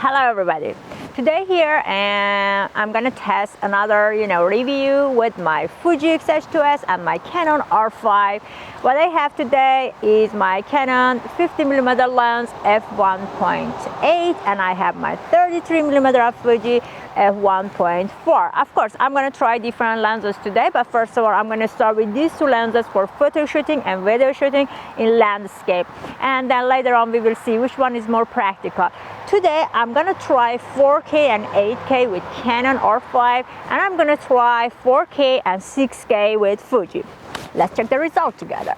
Hello everybody. Today here and I'm gonna test another review with my Fuji XH2S and my Canon R5. What I have today is my Canon 50mm lens f1.8 and I have my 33mm of Fuji f1.4. Of course, I'm gonna try different lenses today, but first of all, I'm gonna start with these two lenses for photo shooting and video shooting in landscape. And then later on, we will see which one is more practical. Today, I'm gonna try 4K and 8K with Canon R5, and I'm gonna try 4K and 6K with Fuji. Let's check the result together.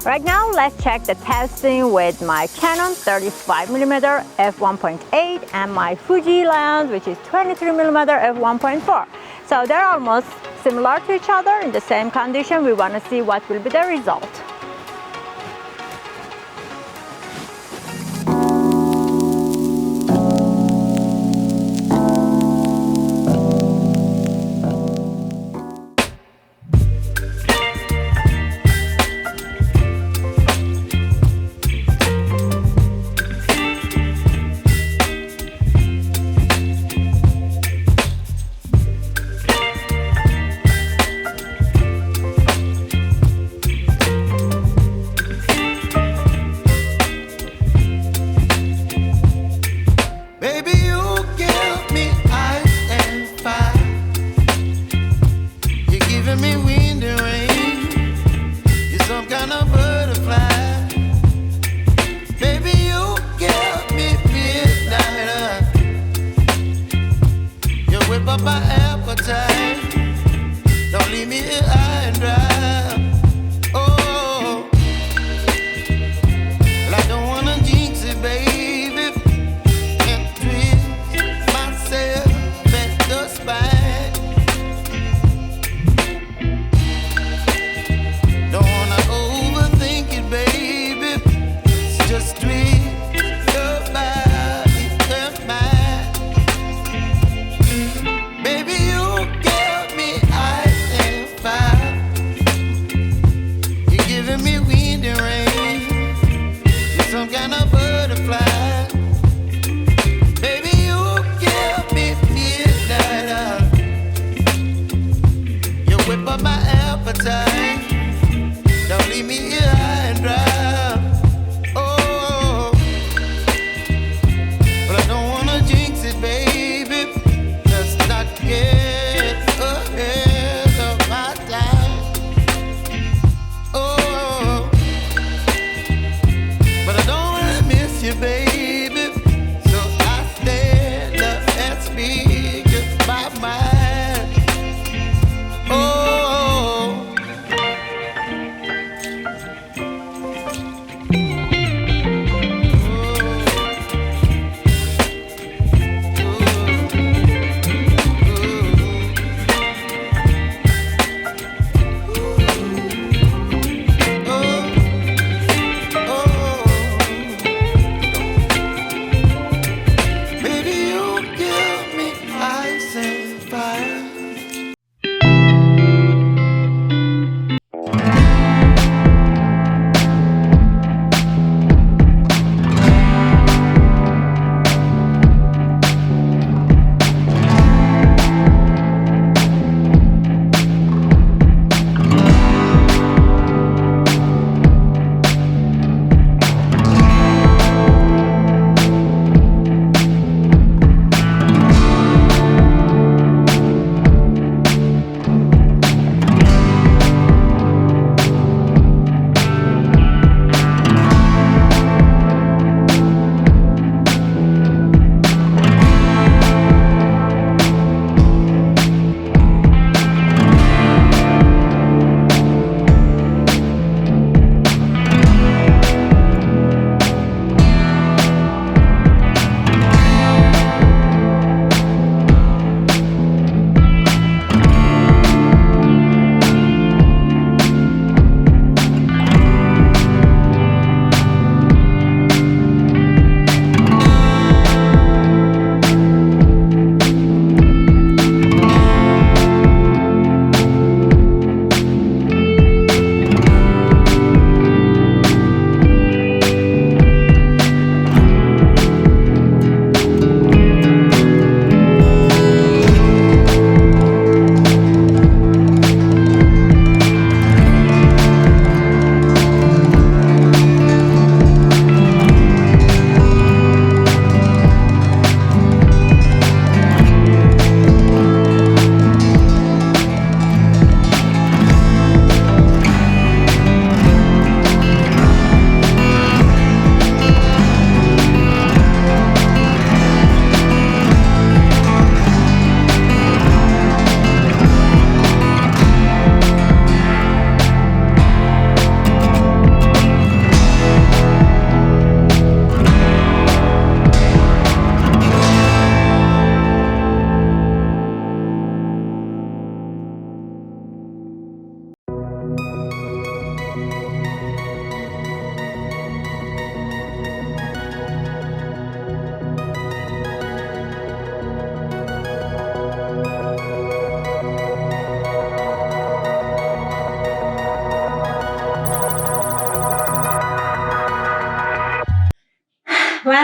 Right now, let's check the testing with my Canon 35mm f1.8 and my Fuji lens, which is 23mm f1.4. So they're almost similar to each other in the same condition. We want to see what will be the result.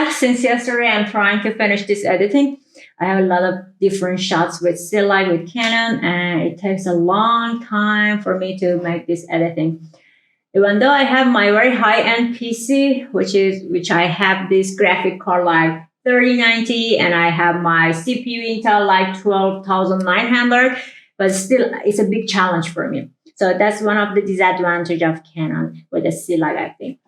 that, since yesterday I'm trying to finish this editing. I have a lot of different shots with C-LOG with Canon, and it takes a long time for me to make this editing. Even though I have my very high-end PC, which I have this graphic card like 3090, and I have my CPU Intel like 12,900, but still it's a big challenge for me. So that's one of the disadvantages of Canon with the C-LOG, I think.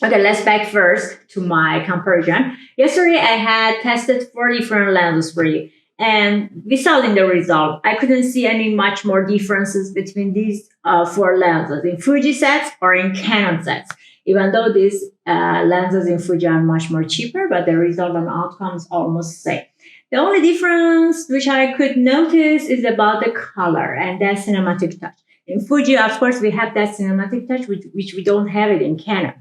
Okay, let's back first to my comparison. Yesterday I had tested 4 different lenses for you, and we saw in the result, I couldn't see any much more differences between these 4 lenses in Fuji sets or in Canon sets. Even though these lenses in Fuji are much more cheaper, but the result and outcome is almost the same. The only difference which I could notice is about the color and that cinematic touch. In Fuji, of course, we have that cinematic touch, which we don't have it in Canon.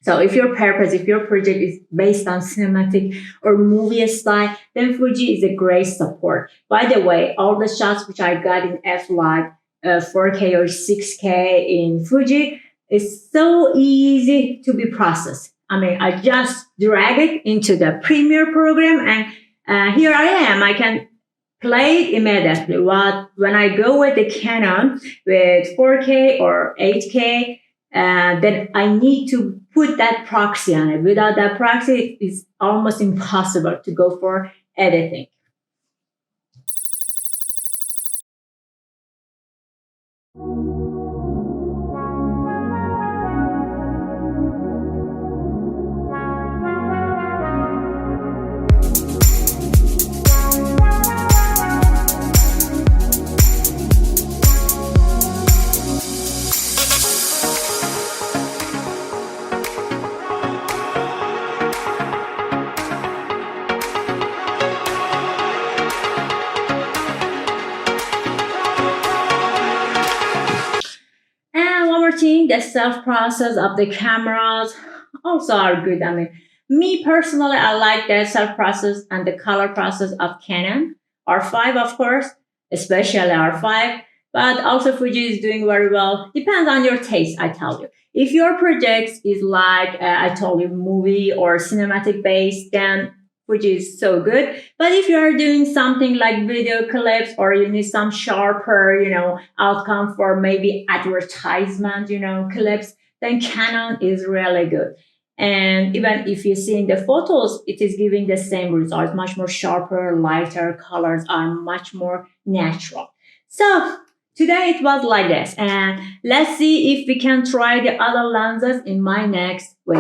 So if your project is based on cinematic or movie style, then Fuji is a great support. By the way, all the shots which I got in F-Log, 4K or 6K in Fuji, is so easy to be processed. I mean, I just drag it into the Premiere program, and here I am. I can play it immediately. When I go with the Canon with 4K or 8K, then I need to put that proxy on it. Without that proxy, it's almost impossible to go for editing. The self-process of the cameras also are good. I mean, me personally, I like the self-process and the color process of Canon R5, of course, especially R5, but also Fuji is doing very well. Depends on your taste, I tell you. If your project is like, I told you, movie or cinematic based, then Fuji is so good. But if you are doing something like video clips, or you need some sharper, outcome for maybe advertisement, clips, then Canon is really good. And even if you see in the photos, it is giving the same results, much more sharper, lighter colors are much more natural. So today it was like this, and let's see if we can try the other lenses in my next video.